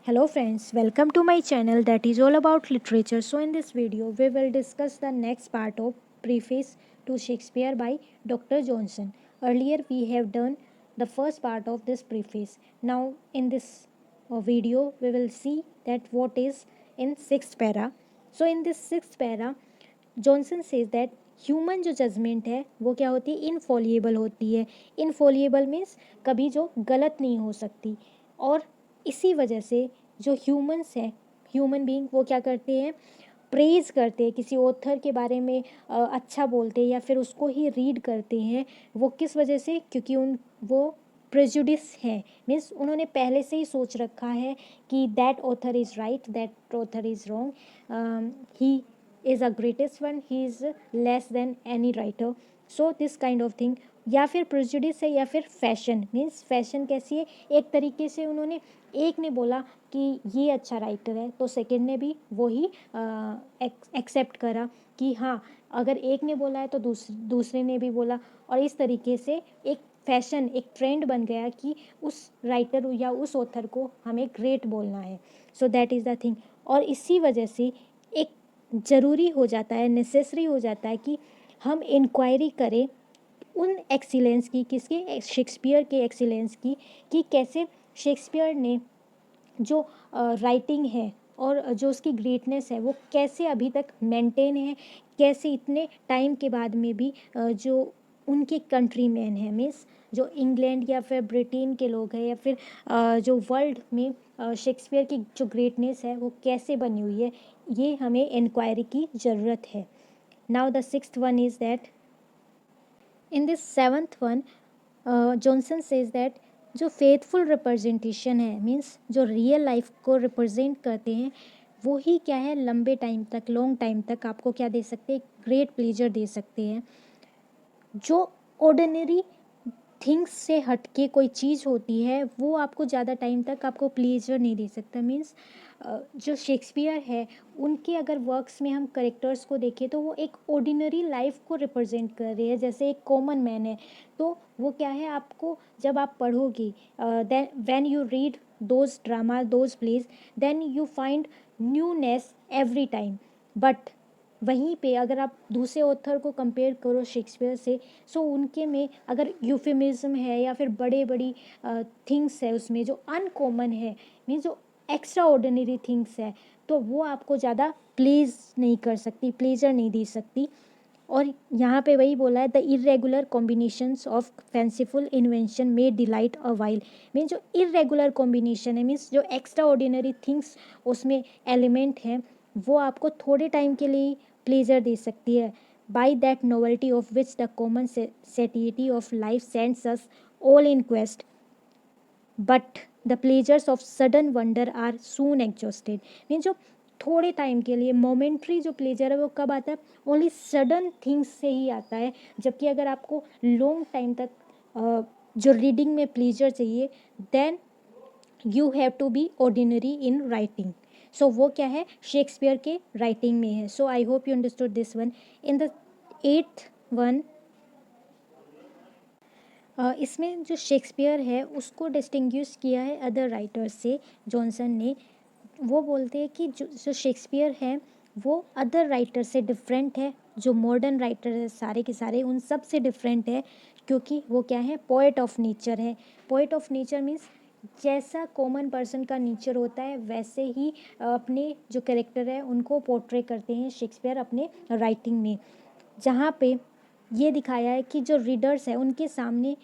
Hello friends, welcome to my channel that is all about literature. So in this video we will discuss the next part of Preface to Shakespeare by Dr. Johnson. Earlier we have done the first part of this preface. Now in this video we will see that what is in sixth para. So in this sixth para Johnson says that human जो judgement है वो क्या होती है, इनफॉलिएबल होती है. इनफॉलिएबल means कभी जो गलत नहीं हो सकती. और इसी वजह से जो ह्यूमंस हैं, ह्यूमन बीइंग, वो क्या करते हैं, प्रेज करते हैं किसी ऑथर के बारे में, अच्छा बोलते हैं या फिर उसको ही रीड करते हैं. वो किस वजह से? क्योंकि वो प्रेजुडिस है. मीन्स उन्होंने पहले से ही सोच रखा है कि that author is right, that author is wrong, he is a greatest one, he is less than any writer. So this kind of thing. या फिर प्रेजुडिस है या फिर फैशन. मीन्स फैशन कैसी है, एक तरीके से उन्होंने, एक ने बोला कि ये अच्छा राइटर है तो सेकंड ने भी वही एक्सेप्ट करा कि हाँ, अगर एक ने बोला है तो दूसरे ने भी बोला. और इस तरीके से एक फैशन, एक ट्रेंड बन गया कि उस राइटर या उस ऑथर को हमें ग्रेट बोलना है. So that is the thing. और इसी वजह से एक ज़रूरी हो जाता है, नेसेसरी हो जाता है कि हम इंक्वायरी करें उन एक्सीलेंस की, किसके, शेक्सपियर के एक्सीलेंस की, कि कैसे शेक्सपियर ने जो राइटिंग है और जो उसकी ग्रेटनेस है वो कैसे अभी तक मेंटेन है, कैसे इतने टाइम के बाद में भी जो उनके कंट्री मैन है, मीन्स जो इंग्लैंड या फिर ब्रिटेन के लोग हैं या फिर जो वर्ल्ड में शेक्सपियर की जो ग्रेटनेस है वो कैसे बनी हुई है, ये हमें इंक्वायरी की ज़रूरत है. Now the sixth one is that in this seventh one Johnson says that जो फेथफुल रिप्रेजेंटेशन है, मीन्स जो रियल लाइफ को रिप्रेजेंट करते हैं, वो ही क्या है, लंबे टाइम तक, लॉन्ग टाइम तक आपको क्या दे सकते हैं, ग्रेट प्लेजर दे सकते हैं. जो ऑर्डिनरी थिंग्स से हटके कोई चीज़ होती है वो आपको ज़्यादा टाइम तक आपको प्लेजर नहीं दे सकता. मीन्स जो शेक्सपियर है उनके अगर वर्क्स में हम करेक्टर्स को देखें तो वो एक ऑर्डिनरी लाइफ को रिप्रेजेंट कर रहे हैं, जैसे एक कॉमन मैन है. तो वो क्या है, आपको जब आप पढ़ोगे, then when you read those drama, those plays, then you find newness every time. But वहीं पे अगर आप दूसरे ऑथर को कंपेयर करो शेक्सपियर से, सो उनके में अगर यूफेमिज्म है या फिर बड़े बड़ी थिंग्स है उसमें जो अनकॉमन है, मीन्स जो एक्स्ट्रा ऑर्डिनरी थिंग्स है, तो वो आपको ज़्यादा प्लीज़ नहीं कर सकती, प्लेजर नहीं दे सकती. और यहाँ पे वही बोला है, the irregular combinations of fanciful invention may delight a while. Means जो इरेगुलर कॉम्बिनेशन है, मीन्स जो एक्स्ट्रा ऑर्डिनरी थिंग्स उसमें एलिमेंट हैं, वो आपको थोड़े टाइम के लिए प्लेजर दे सकती है. By that novelty of which the common satiety of life sends us all in quest, but the pleasures of sudden wonder are soon exhausted. Means जो थोड़े टाइम के लिए मोमेंट्री जो प्लेजर है वो कब आता है, ओनली सडन थिंग्स से ही आता है. जबकि अगर आपको लॉन्ग टाइम तक जो रीडिंग में प्लेजर चाहिए, then you have to be ordinary in writing. So वो क्या है, शेक्सपियर के राइटिंग में है. So I hope you understood this one. In the eighth one, इसमें जो शेक्सपियर है उसको डिस्टिंग्विश किया है अदर राइटर्स से जॉनसन ने. वो बोलते हैं कि जो शेक्सपियर है वो अदर राइटर से डिफरेंट है, जो मॉडर्न राइटर है सारे के सारे उन सब से डिफरेंट है, क्योंकि वो क्या है, पोएट ऑफ नेचर है. पोएट ऑफ नेचर मीन्स जैसा कॉमन पर्सन का नेचर होता है वैसे ही अपने जो कैरेक्टर है उनको पोर्ट्रे करते हैं शेक्सपियर अपने राइटिंग में. जहाँ पे ये दिखाया है कि जो रीडर्स है उनके सामने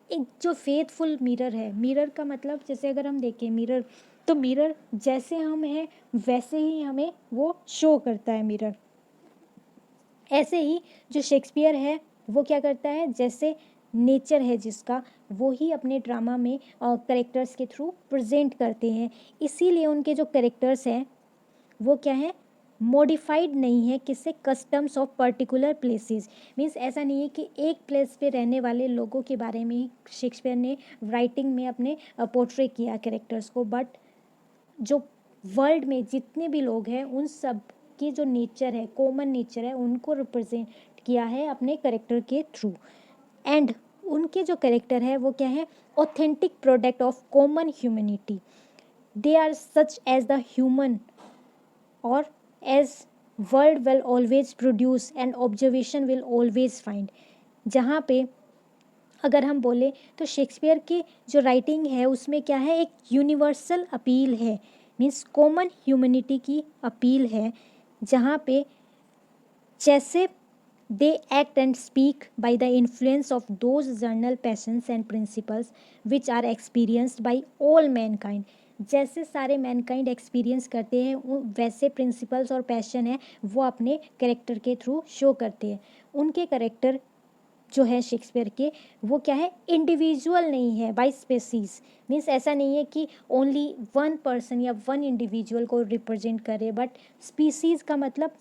एक जो फेथफुल मिरर है. मिरर का मतलब, जैसे अगर हम देखें मिरर, तो मिरर जैसे हम हैं वैसे ही हमें वो शो करता है मिरर. ऐसे ही जो शेक्सपियर है वो क्या करता है, जैसे नेचर है जिसका, वो ही अपने ड्रामा में करेक्टर्स के थ्रू प्रेजेंट करते हैं. इसीलिए उनके जो करेक्टर्स हैं वो क्या है, मॉडिफाइड नहीं है किससे, customs of particular places. Means ऐसा नहीं है कि एक प्लेस पे रहने वाले लोगों के बारे में ही शेक्सपियर ने राइटिंग में अपने पोर्ट्रे किया कैरेक्टर्स को, बट जो वर्ल्ड में जितने भी लोग हैं उन सब की जो नेचर है, कॉमन नेचर है, उनको रिप्रेजेंट किया है अपने करेक्टर के थ्रू. एंड उनके जो करेक्टर है वो क्या है, authentic product of common humanity. They are such as the human or as world will always produce and observation will always find. जहाँ पे अगर हम बोले तो शेक्सपियर की जो राइटिंग है उसमें क्या है, एक यूनिवर्सल अपील है, मीन्स कॉमन ह्यूमैनिटी की अपील है, जहाँ पे जैसे they act and speak by the influence of those general passions and principles which are experienced by all mankind. जैसे सारे मैनकाइंड एक्सपीरियंस करते हैं वैसे प्रिंसिपल्स और पैशन है वो अपने कैरेक्टर के थ्रू शो करते हैं। उनके कैरेक्टर जो है शेक्सपियर के, वो क्या है, इंडिविजुअल नहीं है बाय स्पेसीज, मीन्स ऐसा नहीं है कि ओनली वन पर्सन या वन इंडिविजुअल को रिप्रेजेंट करे, बट स्पीसीज का मतलब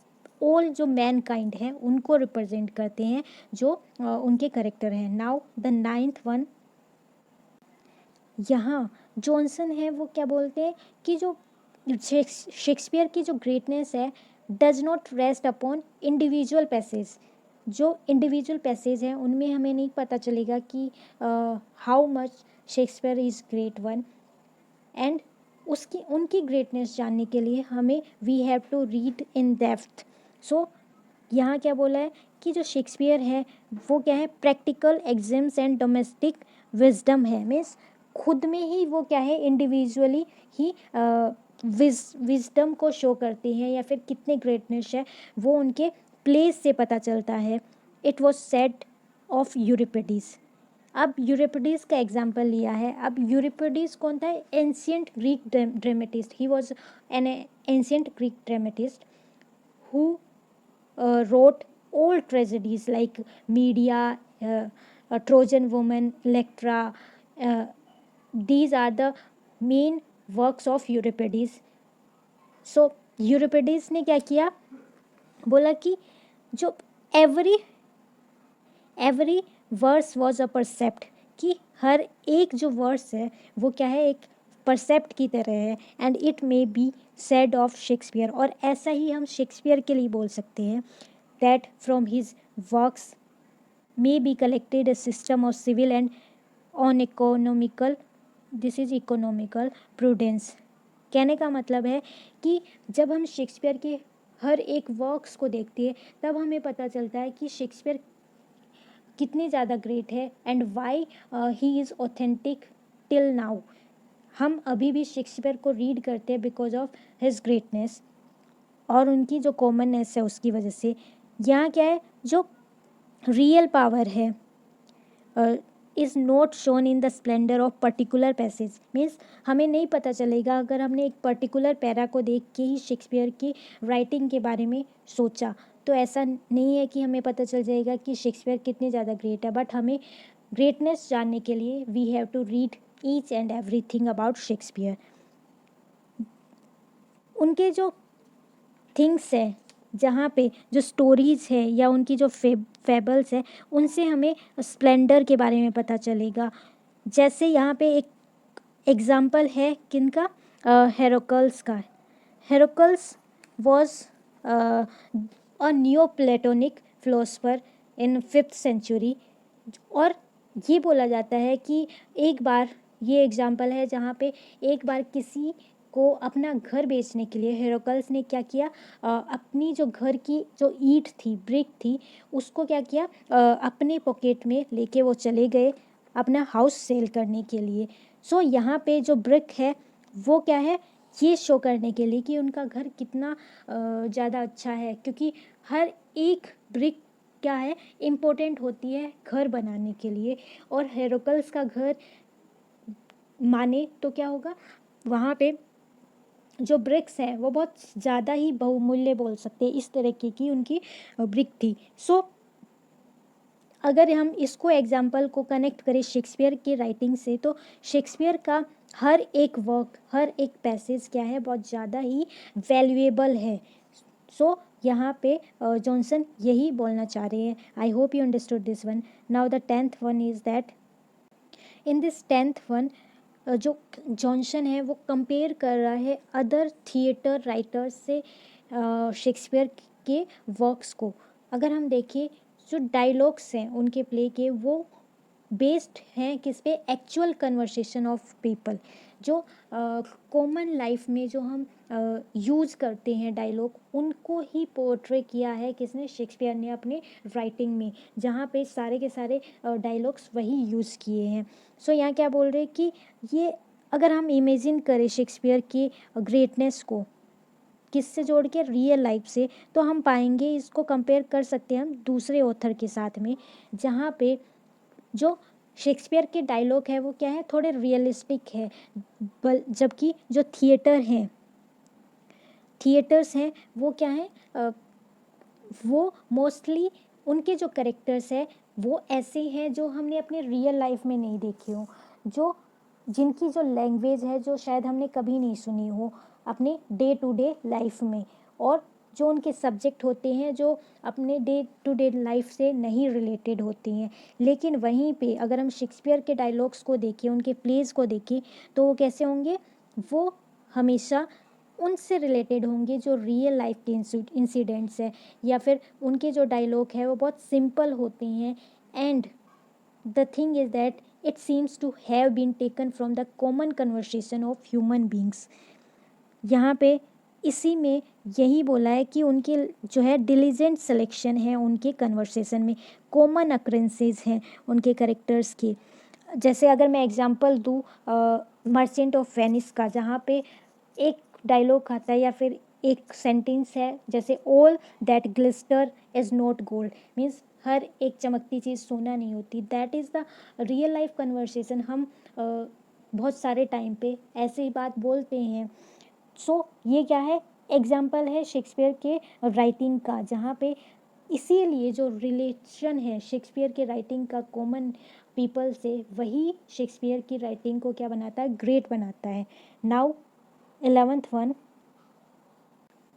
ऑल जो मैन काइंड है उनको रिप्रेजेंट करते हैं जो उनके करेक्टर हैं। नाउ द नाइन्थ वन, यहाँ जॉनसन है वो क्या बोलते हैं कि जो शेक्सपियर की जो ग्रेटनेस है does not rest upon individual passage. जो इंडिविजुअल पैसेज हैं उनमें हमें नहीं पता चलेगा कि how much Shakespeare is great one, and उसकी उनकी ग्रेटनेस जानने के लिए हमें we have to read in depth. So यहाँ क्या बोला है कि जो शेक्सपियर है वो क्या है, practical exams and domestic wisdom है, मीन्स खुद में ही वो क्या है, इंडिविजुअली ही विजडम को शो करते हैं या फिर कितने ग्रेटनेस है वो उनके प्लेस से पता चलता है। It was said of Euripides. अब यूरिपिडीज का एग्जाम्पल लिया है। अब यूरिपिडीज कौन था, ancient Greek dramatist, he was an ancient Greek dramatist who wrote old tragedies like Medea, a Trojan Woman, Electra. Uh, these are the main works of Euripides. So Euripides ने क्या किया, बोला कि जो every every verse was a precept, कि हर एक जो वर्स है वो क्या है, एक परसेप्ट की तरह है, and it may be said of Shakespeare. और ऐसा ही हम शेक्सपियर के लिए बोल सकते हैं that from his works may be collected a system of civil and on economical, this is economical prudence। कहने का मतलब है कि जब हम शेक्सपियर के हर एक वर्क्स को देखते हैं तब हमें पता चलता है कि शेक्सपियर कितने ज़्यादा ग्रेट है and why he is authentic till now. हम अभी भी शेक्सपियर को रीड करते हैं बिकॉज ऑफ हिज ग्रेटनेस और उनकी जो कॉमननेस है उसकी वजह से। यहाँ क्या है, जो रियल पावर है is not shown in the splendour of particular passage, means हमें नहीं पता चलेगा अगर हमने एक पर्टिकुलर पैरा को देख के ही शेक्सपियर की राइटिंग के बारे में सोचा, तो ऐसा नहीं है कि हमें पता चल जाएगा कि शेक्सपियर कितने ज़्यादा ग्रेट है। बट हमें ग्रेटनेस जानने के लिए we have to read each and everything about Shakespeare. उनके जो थिंग्स है, जहाँ पे जो स्टोरीज़ है या उनकी जो फेबल्स है उनसे हमें स्प्लेंडर के बारे में पता चलेगा। जैसे यहाँ पे एक एग्जाम्पल है किनका, हेरोकल्स का। Hierocles was a neo Platonic philosopher in 5th century. और ये बोला जाता है कि एक बार, ये एग्जाम्पल है जहाँ पे एक बार किसी को अपना घर बेचने के लिए हेरोकल्स ने क्या किया, अपनी जो घर की जो ईंट थी, ब्रिक थी, उसको क्या किया, अपने पॉकेट में लेके वो चले गए अपना हाउस सेल करने के लिए। सो यहाँ पे जो ब्रिक है वो क्या है, ये शो करने के लिए कि उनका घर कितना ज़्यादा अच्छा है, क्योंकि हर एक ब्रिक क्या है, इम्पोर्टेंट होती है घर बनाने के लिए। और हेरोकल्स का घर माने तो क्या होगा, वहाँ पे जो ब्रिक्स हैं वो बहुत ज़्यादा ही बहुमूल्य बोल सकते हैं, इस तरीके की उनकी ब्रिक थी। सो अगर हम इसको एग्जाम्पल को कनेक्ट करें शेक्सपियर की राइटिंग से, तो शेक्सपियर का हर एक वर्क, हर एक पैसेज क्या है, बहुत ज़्यादा ही वैल्यूएबल है। सो यहाँ पे जॉनसन यही बोलना चाह रहे हैं। आई hope you understood this one. Now the 10th one is that in this 10th one जो जॉनसन है वो कंपेयर कर रहा है अदर थिएटर राइटर्स से शेक्सपियर के वर्क्स को। अगर हम देखें जो डायलॉग्स हैं उनके प्ले के, वो बेस्ड हैं किस पे, एक्चुअल कन्वर्सेशन ऑफ पीपल। जो कॉमन लाइफ में जो हम यूज़ करते हैं डायलॉग, उनको ही पोर्ट्रे किया है किसने, शेक्सपियर ने अपने राइटिंग में, जहाँ पे सारे के सारे डायलॉग्स वही यूज़ किए हैं। सो यहाँ क्या बोल रहे हैं कि ये अगर हम इमेजिन करें शेक्सपियर की ग्रेटनेस को किससे जोड़ के, रियल लाइफ से, तो हम पाएंगे, इसको कंपेयर कर सकते हैं हम दूसरे ऑथर के साथ में, जहाँ पे जो शेक्सपियर के डायलॉग है वो क्या है, थोड़े रियलिस्टिक है, जबकि जो थिएटर्स हैं वो क्या है, वो मोस्टली उनके जो करेक्टर्स है वो ऐसे हैं जो हमने अपने रियल लाइफ में नहीं देखे हो, जो जिनकी जो लैंग्वेज है जो शायद हमने कभी नहीं सुनी हो अपने डे टू डे लाइफ में, और जो उनके सब्जेक्ट होते हैं जो अपने डे टू डे लाइफ से नहीं रिलेटेड होती हैं। लेकिन वहीं पे अगर हम शेक्सपियर के डायलॉग्स को देखें, उनके प्लेस को देखें, तो वो कैसे होंगे, वो हमेशा उनसे रिलेटेड होंगे जो रियल लाइफ के इंसिडेंट्स है, या फिर उनके जो डायलॉग है वो बहुत सिंपल होते हैं। And the thing is that it seems to have been taken from the common conversation of human beings. यहाँ पे इसी में यही बोला है कि उनके जो है डिलीजेंट सिलेक्शन है उनके कन्वर्सेशन में, कॉमन अक्रेंसेज हैं उनके करेक्टर्स के। जैसे अगर मैं एग्जांपल दूँ मर्चेंट ऑफ वेनिस का, जहाँ पे एक डायलॉग आता है या फिर एक सेंटेंस है, जैसे all that glister is not gold, means हर एक चमकती चीज़ सोना नहीं होती। That is the real life conversation. हम बहुत सारे टाइम पे ऐसे ही बात बोलते हैं। सो ये क्या है, एग्जाम्पल है शेक्सपियर के राइटिंग का, जहाँ पे इसीलिए जो रिलेशन है शेक्सपियर के राइटिंग का कॉमन पीपल से, वही शेक्सपियर की राइटिंग को क्या बनाता है, ग्रेट बनाता है। नाउ 11th वन,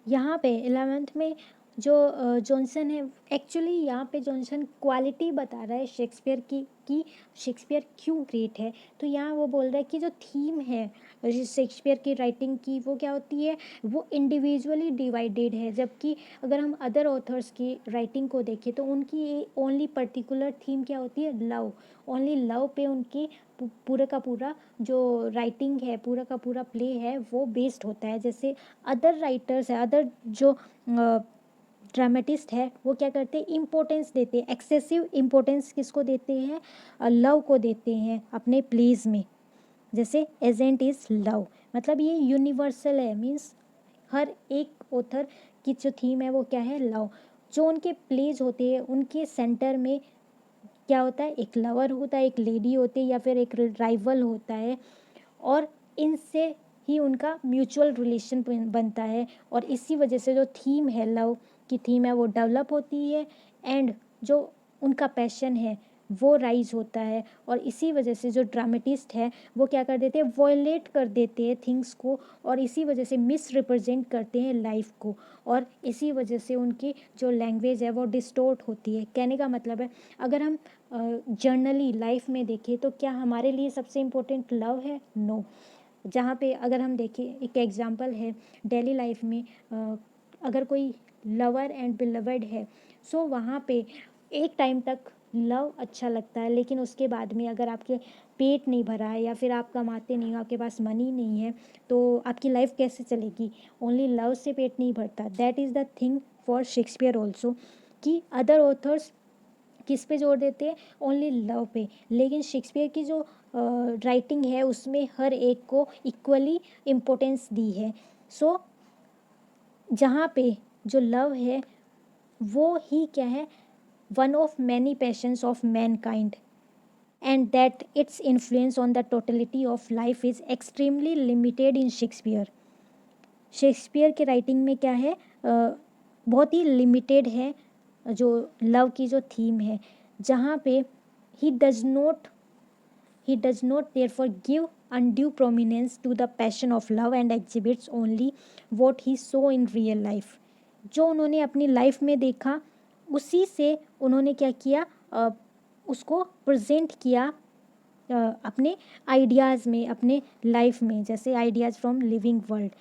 यहाँ पे 11th में जो जॉनसन है, एक्चुअली यहाँ पे जॉनसन क्वालिटी बता रहा है शेक्सपियर की कि शेक्सपियर क्यों ग्रेट है। तो यहाँ वो बोल रहा है कि जो थीम है शेक्सपियर की राइटिंग की वो क्या होती है, वो इंडिविजुअली डिवाइडेड है, जबकि अगर हम अदर ऑथर्स की राइटिंग को देखें तो उनकी ओनली पर्टिकुलर थीम क्या होती है, लव। ओनली लव पे उनकी पूरा का पूरा जो राइटिंग है, पूरा का पूरा प्ले है वो बेस्ड होता है। जैसे अदर राइटर्स है, अदर जो ड्रामेटिस्ट है, वो क्या करते हैं, इम्पोर्टेंस देते हैं, एक्सेसिव इम्पोर्टेंस किसको देते हैं, लव को देते हैं अपने प्लेज में। जैसे एजेंट इज़ लव, मतलब ये यूनिवर्सल है, मीन्स हर एक ऑथर की जो थीम है वो क्या है, लव। जो उनके प्लेज होते हैं उनके सेंटर में क्या होता है, एक लवर होता है, एक लेडी होती है, या फिर एक राइवल होता है, और इनसे ही उनका म्यूचुअल रिलेशन बनता है, और इसी वजह से जो थीम है, लव की थीम है, वो डेवलप होती है, एंड जो उनका पैशन है वो राइज होता है। और इसी वजह से जो ड्रामेटिस्ट है वो क्या कर देते हैं, वॉयलेट कर देते हैं थिंग्स को, और इसी वजह से मिस रिप्रेजेंट करते हैं लाइफ को, और इसी वजह से उनकी जो लैंग्वेज है वो डिस्टोर्ट होती है। कहने का मतलब है, अगर हम जर्नली लाइफ में देखें तो क्या हमारे लिए सबसे इम्पोर्टेंट लव है, नो। जहाँ पे अगर हम देखें, एक एग्जांपल है डेली लाइफ में, अगर कोई लवर एंड बिलवर्ड है, सो वहाँ पे एक टाइम तक लव अच्छा लगता है, लेकिन उसके बाद में अगर आपके पेट नहीं भरा है, या फिर आप कमाते नहीं हो, आपके पास मनी नहीं है, तो आपकी लाइफ कैसे चलेगी। ओनली लव से पेट नहीं भरता। That is the thing for Shakespeare also, कि अदर ऑथर्स किस पे जोर देते हैं, ओनली लव पे, लेकिन शेक्सपियर की जो राइटिंग है उसमें हर एक को इक्वली इम्पोर्टेंस दी है। सो जहाँ पे जो लव है वो ही क्या है, one of many patience of man kind, and that its influence on the totality of life is extremely limited in Shakespeare. Shakespeare के राइटिंग में क्या है, बहुत ही लिमिटेड है जो लव की जो थीम है, जहाँ पे he does not therefore give undue prominence to the passion of love and exhibits only what he saw in real life। जो उन्होंने अपनी लाइफ में देखा उसी से उन्होंने क्या किया, उसको प्रेजेंट किया अपने आइडियाज़ में, अपने लाइफ में, जैसे ideas from living world.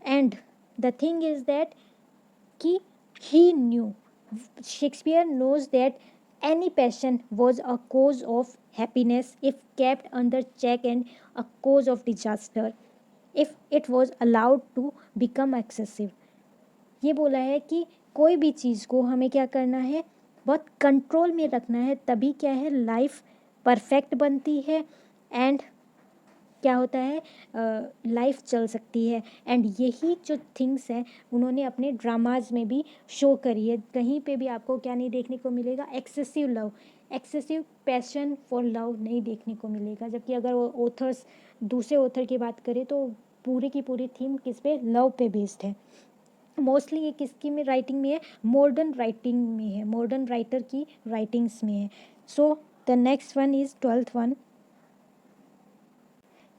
And the thing is that कि he knew, Shakespeare knows that Any passion was a cause of happiness if kept under check and a cause of disaster if it was allowed to become excessive. ये बोला है कि कोई भी चीज़ को हमें क्या करना है, बहुत कंट्रोल में रखना है, तभी क्या है लाइफ परफेक्ट बनती है एंड क्या होता है लाइफ चल सकती है. एंड यही जो थिंग्स हैं उन्होंने अपने ड्रामाज में भी शो करी है. कहीं पे भी आपको क्या नहीं देखने को मिलेगा, excessive love, excessive passion for love नहीं देखने को मिलेगा. जबकि अगर वो ऑथर्स दूसरे ऑथर की बात करें तो पूरी की पूरी थीम किस पे, लव पे बेस्ड है. मोस्टली ये किसकी में राइटिंग में है, मॉडर्न राइटिंग में है, मॉडर्न राइटर की राइटिंग्स में है. So the next one is 12th one.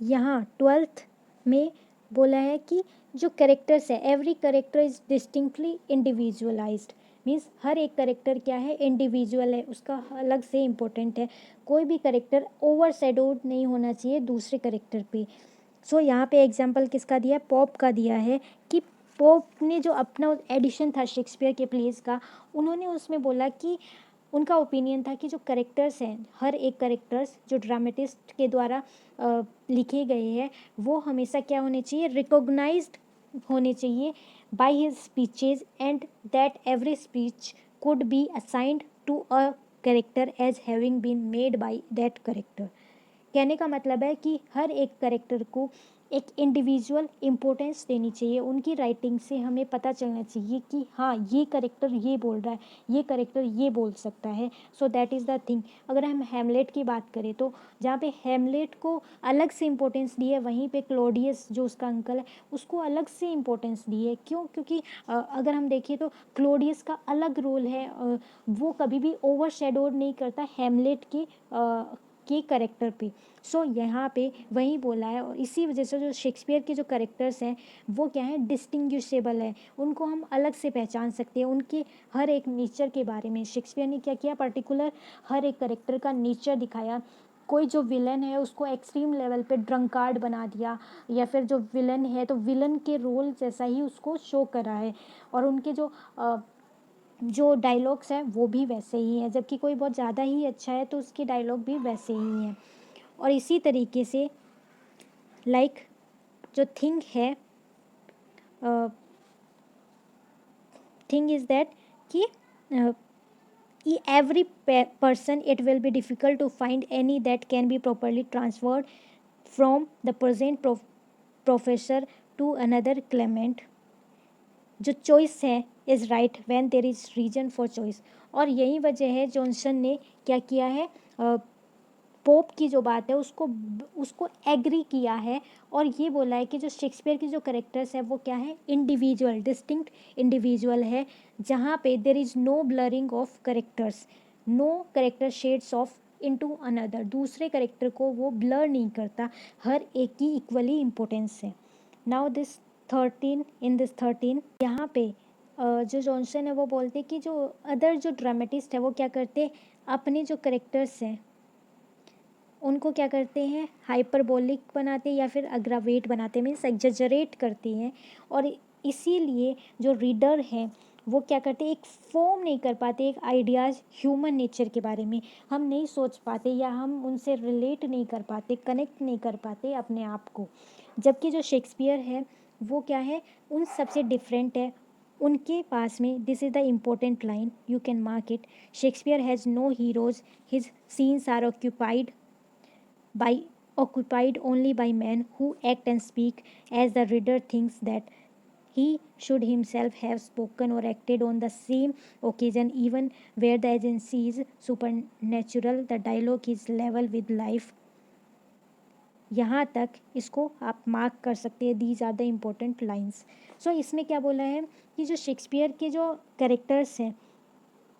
यहाँ 12th में बोला है कि जो करेक्टर्स है, every character is distinctly individualised. Means हर एक करेक्टर क्या है, इंडिविजुअल है, उसका अलग से इम्पोर्टेंट है. कोई भी करेक्टर ओवर शेडोड नहीं होना चाहिए दूसरे करेक्टर पे. सो यहाँ पे एग्जांपल किसका दिया है, पॉप का दिया है कि पोप ने जो अपना एडिशन था शेक्सपियर के प्लेस का, उन्होंने उसमें बोला कि उनका ओपिनियन था कि जो करेक्टर्स हैं, हर एक करेक्टर्स जो ड्रामेटिस्ट के द्वारा लिखे गए हैं वो हमेशा क्या होने चाहिए, रिकॉग्नाइज्ड होने चाहिए by his speeches and that every speech could be assigned to a character as having been made by that character. कहने का मतलब है कि हर एक करेक्टर को एक इंडिविजुअल इम्पोर्टेंस देनी चाहिए. उनकी राइटिंग से हमें पता चलना चाहिए कि हाँ ये करेक्टर ये बोल रहा है, ये करेक्टर ये बोल सकता है. So that is the thing. अगर हम हैमलेट की बात करें तो जहाँ पे हैमलेट को अलग से इम्पोर्टेंस दी है, वहीं पे क्लोडियस जो उसका अंकल है उसको अलग से इम्पोर्टेंस दी है. क्यों? क्योंकि अगर हम देखें तो क्लोडियस का अलग रोल है, वो कभी भी ओवर शेडोड नहीं करता हैमलेट के करेक्टर पे. सो यहाँ पे वही बोला है और इसी वजह से जो शेक्सपियर के जो करेक्टर्स हैं वो क्या है, डिस्टिंग्विशेबल है. उनको हम अलग से पहचान सकते हैं. उनके हर एक नेचर के बारे में शेक्सपियर ने क्या किया, पर्टिकुलर हर एक करेक्टर का नेचर दिखाया. कोई जो विलन है उसको एक्सट्रीम लेवल पे ड्रंकार्ड बना दिया, या फिर जो विलन है तो विलन के रोल जैसा ही उसको शो करा है. और उनके जो डायलॉग्स हैं वो भी वैसे ही हैं. जबकि कोई बहुत ज़्यादा ही अच्छा है तो उसके डायलॉग भी वैसे ही हैं. और इसी तरीके से लाइक जो थिंग है, थिंग इज़ दैट कि every person it will be difficult to find any that can be properly transferred from the present professor to another claimant. जो चॉइस है is right when there is reason for choice. और यही वजह है Johnson ने क्या किया है, पोप की जो बात है उसको उसको एग्री किया है और ये बोला है कि जो शेक्सपियर की जो करेक्टर्स है वो क्या है, इंडिविजुअल, डिस्टिंक्ट इंडिविजुअल है, जहाँ पे there is no blurring of characters, no character shades off into another. दूसरे करेक्टर को वो ब्लर नहीं करता, हर एक की इक्वली इम्पोर्टेंस है. नाउ दिस 13, इन दिस 13 यहाँ पे जो जॉनसन है वो बोलते हैं कि जो अदर जो ड्रामेटिस्ट है वो क्या करते हैं, अपने जो करेक्टर्स हैं उनको क्या करते हैं, हाइपरबोलिक बनाते हैं या फिर अग्रावेट बनाते हैं, मीन्स एग्जजरेट करती हैं. और इसीलिए जो रीडर हैं वो क्या करते हैं, एक फॉर्म नहीं कर पाते एक आइडियाज़ ह्यूमन नेचर के बारे में. हम नहीं सोच पाते या हम उनसे रिलेट नहीं कर पाते, कनेक्ट नहीं कर पाते अपने आप को. जबकि जो शेक्सपियर है वो क्या है, उन सबसे डिफरेंट है. उनके पास में this is the important line, you can mark it, Shakespeare has no heroes, his scenes are by occupied only by men who act and speak as the reader thinks that he should himself have spoken or acted on the same occasion. Even where the agency is supernatural, the dialogue is level with life. यहाँ तक इसको आप mark कर सकते हैं, these are the important lines. So इसमें क्या बोला है कि जो शेक्सपियर के जो कैरेक्टर्स हैं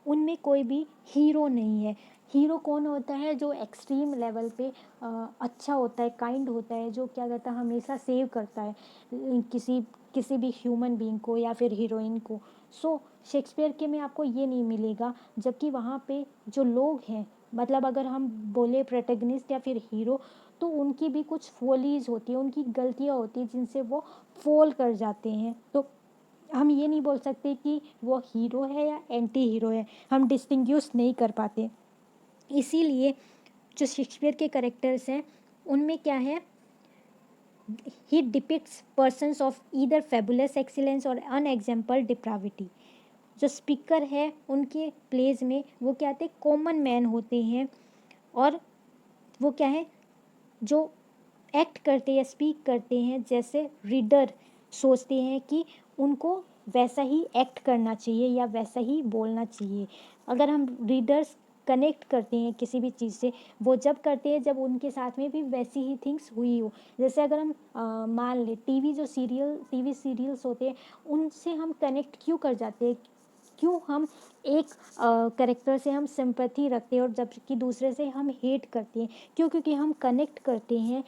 उनमें कोई भी हीरो नहीं है. हीरो कौन होता है, जो एक्सट्रीम लेवल पे अच्छा होता है, काइंड होता है, जो क्या करता है हमेशा सेव करता है किसी किसी भी ह्यूमन बीइंग को या फिर हीरोइन को. सो शेक्सपियर के में आपको ये नहीं मिलेगा. जबकि वहाँ पे जो लोग हैं, मतलब अगर हम बोले प्रोटैगनिस्ट या फिर हीरो, तो उनकी भी कुछ फॉलीज होती है, उनकी गलतियाँ होती हैं जिनसे वो फॉल कर जाते हैं. तो हम ये नहीं बोल सकते कि वो हीरो है या एंटी हीरो है, हम डिस्टिंग्विश नहीं कर पाते। इसीलिए जो शेक्सपियर के कैरेक्टर्स हैं उनमें क्या है, he depicts persons of either fabulous excellence or unexampled depravity. जो स्पीकर है उनके प्लेज में वो क्या थे, कॉमन मैन होते हैं, और वो क्या है, जो एक्ट करते या स्पीक करते हैं जैसे रीडर सोचते हैं कि उनको वैसा ही एक्ट करना चाहिए या वैसा ही बोलना चाहिए। अगर हम रीडर्स कनेक्ट करते हैं किसी भी चीज़ से, वो जब करते हैं जब उनके साथ में भी वैसी ही थिंग्स हुई हो। जैसे अगर हम मान लें टीवी सीरियल्स होते हैं, उनसे हम कनेक्ट क्यों कर जाते हैं, क्यों हम एक करेक्टर से हम सिंपैथी रखते हैं और जबकि दूसरे से हम हेट करते हैं, क्यों, क्योंकि हम कनेक्ट करते हैं,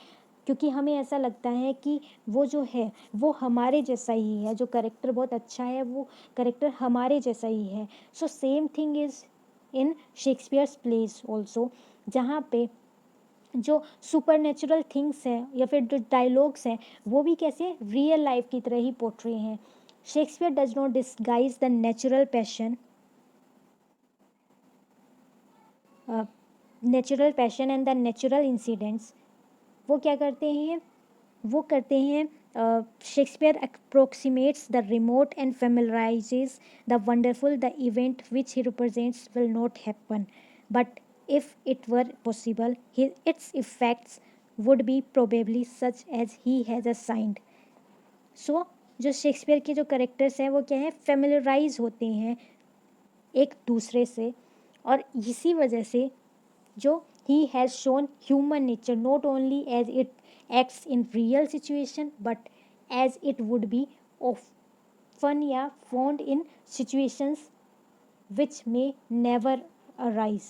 क्योंकि हमें ऐसा लगता है कि वो जो है वो हमारे जैसा ही है, जो करेक्टर बहुत अच्छा है वो करेक्टर हमारे जैसा ही है। So same thing is in Shakespeare's place also, जहाँ पे जो सुपर नेचुरल थिंग्स हैं या फिर जो डायलॉग्स हैं वो भी कैसे रियल लाइफ की तरह ही पोर्ट्रे हैं। Shakespeare does not disguise the natural passion and the natural incidents. वो क्या करते हैं, वो करते हैं, Shakespeare approximates the remote and familiarises the wonderful, the event which he represents will not happen, but if it were possible its effects would be probably such as he has assigned. So जो Shakespeare के जो characters हैं वो क्या है, familiarise होते हैं एक दूसरे से, और इसी वजह से जो he has shown human nature not only as it acts in real situation but as it would be often या found in situations which may never arise।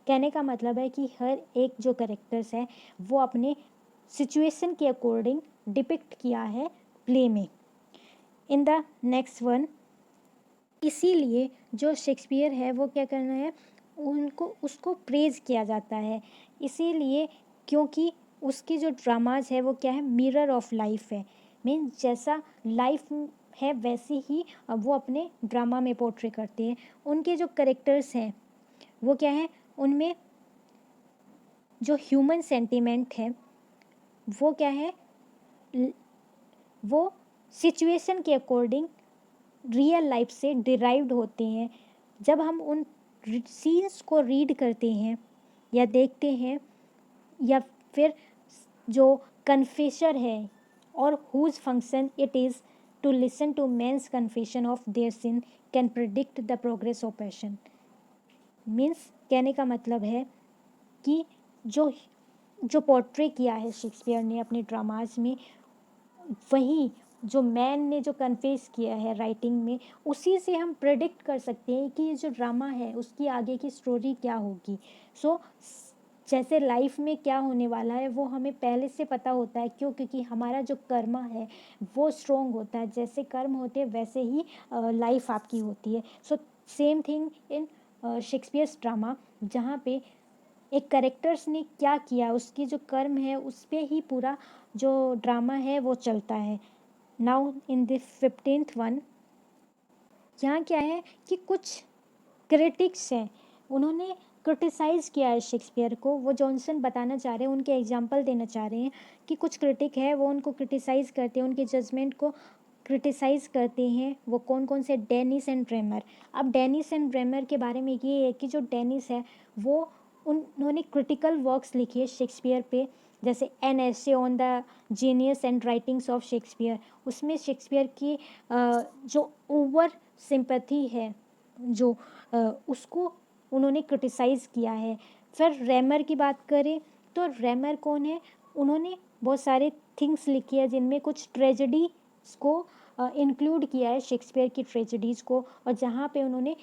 कहने का मतलब है कि हर एक जो करेक्टर्स है वो अपने सिचुएशन के अकॉर्डिंग डिपिक्ट किया है प्ले में। इन द नेक्स्ट वन, इसीलिए जो शेक्सपियर है वो क्या करना है, उनको उसको प्रेज़ किया जाता है, इसीलिए क्योंकि उसकी जो ड्रामाज है वो क्या है, मिरर ऑफ लाइफ है। मीन जैसा लाइफ है वैसे ही वो अपने ड्रामा में पोर्ट्रे करते हैं। उनके जो करेक्टर्स हैं वो क्या है, उनमें जो ह्यूमन सेंटिमेंट है वो क्या है, वो सिचुएशन के अकॉर्डिंग रियल लाइफ से डिराइव्ड होते हैं। जब हम उन सीन्स को रीड करते हैं या देखते हैं, या फिर जो कन्फेशर है और whose function it is to listen to men's confession of their sin can predict the progress of passion. Means कहने का मतलब है कि जो जो पोर्ट्रे किया है शेक्सपियर ने अपने ड्रामाज में, वही जो मैन ने जो कन्फेस किया है राइटिंग में, उसी से हम प्रेडिक्ट कर सकते हैं कि ये जो ड्रामा है उसकी आगे की स्टोरी क्या होगी। सो जैसे लाइफ में क्या होने वाला है वो हमें पहले से पता होता है, क्यों, क्योंकि हमारा जो कर्मा है वो स्ट्रॉन्ग होता है, जैसे कर्म होते हैं वैसे ही लाइफ आपकी होती है। So same thing in Shakespeare's drama, जहाँ पे एक करेक्टर्स ने क्या किया, उसकी जो कर्म है उस पर ही पूरा जो ड्रामा है वो चलता है। Now in the 15th one, यहाँ क्या है कि कुछ क्रिटिक्स हैं, उन्होंने क्रिटिसाइज़ किया है शेक्सपियर को, वो जॉनसन बताना चाह रहे हैं, उनके एग्जांपल देना चाह रहे हैं कि कुछ क्रिटिक है वो उनको क्रिटिसाइज़ करते हैं, उनके जजमेंट को क्रिटिसाइज़ करते हैं। वो कौन कौन से, डेनिस एंड ड्रेमर। अब डेनिस एंड ड्रेमर के बारे में ये है कि जो डेनिस है वो उन्होंने क्रिटिकल वर्क्स लिखी है शेक्सपियर पे, जैसे an essay on the genius and writings of Shakespeare. उसमें शेक्सपियर की जो ओवर सिंपैथी है जो उसको उन्होंने क्रिटिसाइज़ किया है। फिर रेमर की बात करें तो रेमर कौन है, उन्होंने बहुत सारे थिंग्स लिखी है जिनमें कुछ ट्रेजेडीज़ को इंक्लूड किया है, शेक्सपियर की ट्रेजेडीज़ को, और जहाँ पे उन्होंने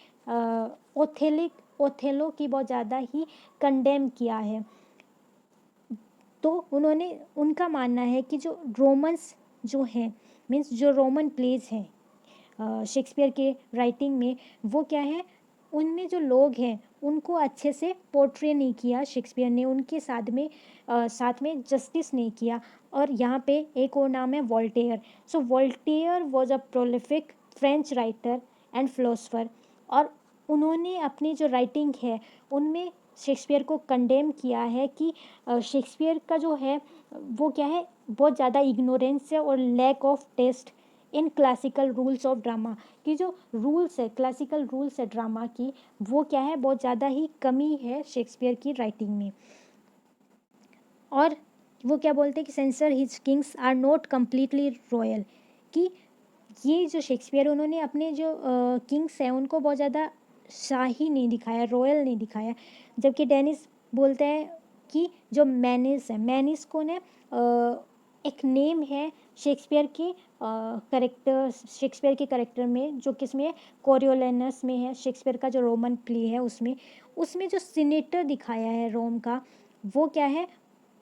ओथेलो की बहुत ज़्यादा ही कंडेम किया है। तो उन्होंने, उनका मानना है कि जो रोमन्स जो हैं, मीन्स जो रोमन प्लेज हैं शेक्सपियर के राइटिंग में, वो क्या है, उनमें जो लोग हैं उनको अच्छे से पोर्ट्रे नहीं किया शेक्सपियर ने, उनके साथ में जस्टिस नहीं किया। और यहाँ पे एक और नाम है Voltaire. So Voltaire was a prolific French writer and philosopher. और उन्होंने अपनी जो राइटिंग है उनमें शेक्सपियर को कंडेम किया है कि शेक्सपियर का जो है वो क्या है, बहुत ज़्यादा इग्नोरेंस है और lack of taste in classical rules of drama, कि जो रूल्स है, क्लासिकल रूल्स है ड्रामा की, वो क्या है, बहुत ज़्यादा ही कमी है शेक्सपियर की राइटिंग में। और वो क्या बोलते हैं कि censure his kings are not completely royal, कि ये जो शेक्सपियर उन्होंने अपने जो किंग्स हैं उनको बहुत ज़्यादा शाही नहीं दिखाया, रॉयल नहीं दिखाया। जबकि डेनिस बोलते हैं कि जो मैनिस है, मैनिस कौन है, एक नेम है शेक्सपियर के करेक्टर, शेक्सपियर के करेक्टर में, जो किस में है, कोरियोलेनस में है, शेक्सपियर का जो रोमन प्ले है उसमें, उसमें जो सीनेटर दिखाया है रोम का, वो क्या है,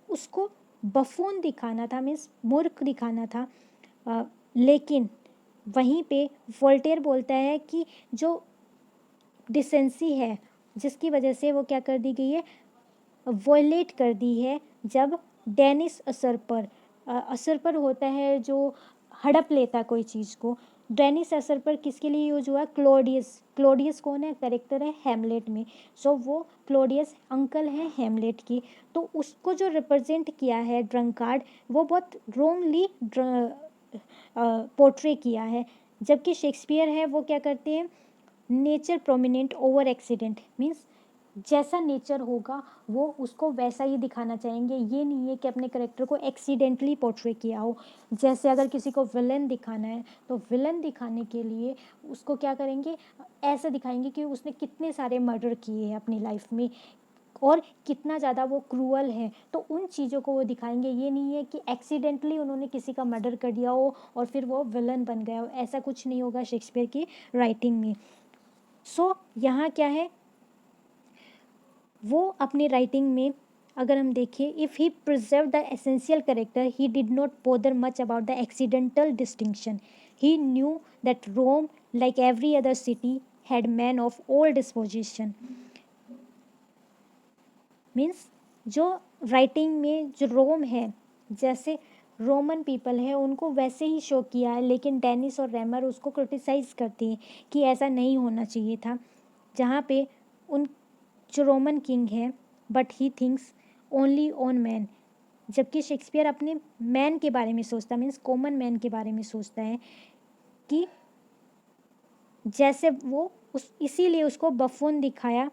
उसको बफून दिखाना था, मीन्स मूर्ख दिखाना था। लेकिन वहीं पे वोल्टेयर बोलता है कि जो डिसेंसी है जिसकी वजह से वो क्या कर दी गई है, वॉयलेट कर दी है, जब डेनिस असर पर होता है जो हड़प लेता कोई चीज़ को। डेनिस असर पर किसके लिए यूज हुआ, क्लोडियस, क्लोडियस कौन है, करेक्टर है हेमलेट में। सो वो क्लोडियस अंकल है हेमलेट की, तो उसको जो रिप्रेजेंट किया है ड्रंकार्ड, वो बहुत रोंगली पोर्ट्रे किया है। जबकि शेक्सपियर है वो क्या करते हैं, nature prominent over accident, means जैसा नेचर होगा वो उसको वैसा ही दिखाना चाहेंगे। ये नहीं है कि अपने करेक्टर को एक्सीडेंटली पोर्ट्रे किया हो। जैसे अगर किसी को विलन दिखाना है तो विलन दिखाने के लिए उसको क्या करेंगे, ऐसा दिखाएंगे कि उसने कितने सारे मर्डर किए हैं अपनी लाइफ में और कितना ज़्यादा वो क्रूअल है, तो उन चीज़ों को वो दिखाएंगे। ये नहीं है कि एक्सीडेंटली उन्होंने किसी का मर्डर कर दिया हो और फिर वो विलन बन गया हो, ऐसा कुछ नहीं होगा शेक्सपियर की राइटिंग में। सो यहाँ क्या है, वो अपनी राइटिंग में अगर हम देखें, if he preserve the essential character he did not bother much about the accidental distinction. He knew that Rome like every other city had man of all disposition. Means जो राइटिंग में जो रोम है, जैसे Roman people है उनको वैसे ही show किया है, लेकिन डेनिस और रेमर उसको क्रिटिसाइज करते हैं कि ऐसा नहीं होना चाहिए था। जहाँ पे उन जो रोमन किंग है, but he thinks only on man, जबकि शेक्सपियर अपने मैन के बारे में सोचता, मीन्स कॉमन मैन के बारे में सोचता है, कि जैसे वो उस इसीलिए उसको बफून दिखाया।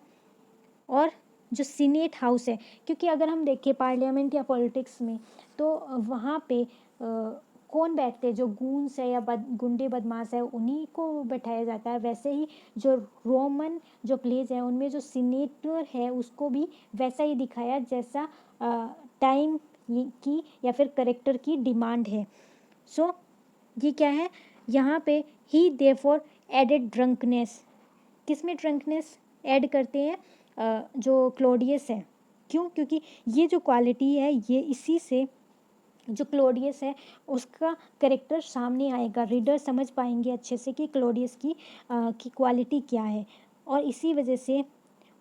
और जो सीनेट हाउस है, क्योंकि अगर हम देखें पार्लियामेंट या पॉलिटिक्स में, तो वहाँ पे कौन बैठते हैं, जो गूंस है या गुंडे बदमाश है उन्हीं को बैठाया जाता है। वैसे ही जो रोमन जो प्लेज है उनमें जो सीनेटर है उसको भी वैसा ही दिखाया जैसा टाइम की या फिर करेक्टर की डिमांड है। सो ये क्या है, यहाँ पे ही देयरफॉर एडेड ड्रंकनेस, किस में ड्रंकनेस ऐड करते हैं, जो क्लोडियस है। क्यों, क्योंकि ये जो क्वालिटी है ये इसी से जो क्लोडियस है उसका करेक्टर सामने आएगा, रीडर समझ पाएंगे अच्छे से कि क्लोडियस की क्वालिटी क्या है। और इसी वजह से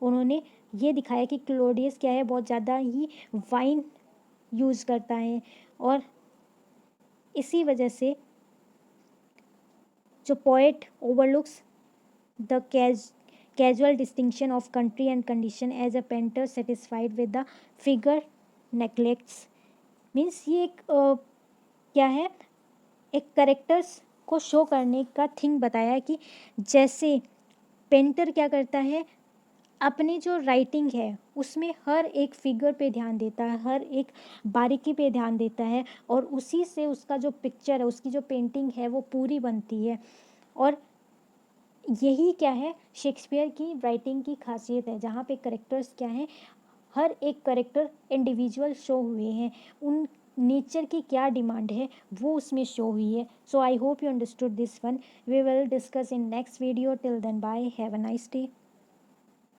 उन्होंने ये दिखाया कि क्लोडियस क्या है, बहुत ज़्यादा ही वाइन यूज़ करता है। और इसी वजह से जो poet overlooks the casual distinction of country and condition as a painter satisfied with the figure neglects। Means ये एक क्या है, एक करेक्टर्स को शो करने का थिंग बताया कि जैसे पेंटर क्या करता है, अपनी जो राइटिंग है उसमें हर एक फिगर पे ध्यान देता है, हर एक बारीकी पे ध्यान देता है, और उसी से उसका जो पिक्चर है, उसकी जो पेंटिंग है वो पूरी बनती है। और यही क्या है, शेक्सपियर की राइटिंग की खासियत है, जहाँ पे करेक्टर्स क्या हैं, हर एक करेक्टर इंडिविजुअल शो हुए हैं, उन नेचर की क्या डिमांड है वो उसमें शो हुई है। So I hope you understood this one. We will discuss in next video. Till then bye, have a nice day.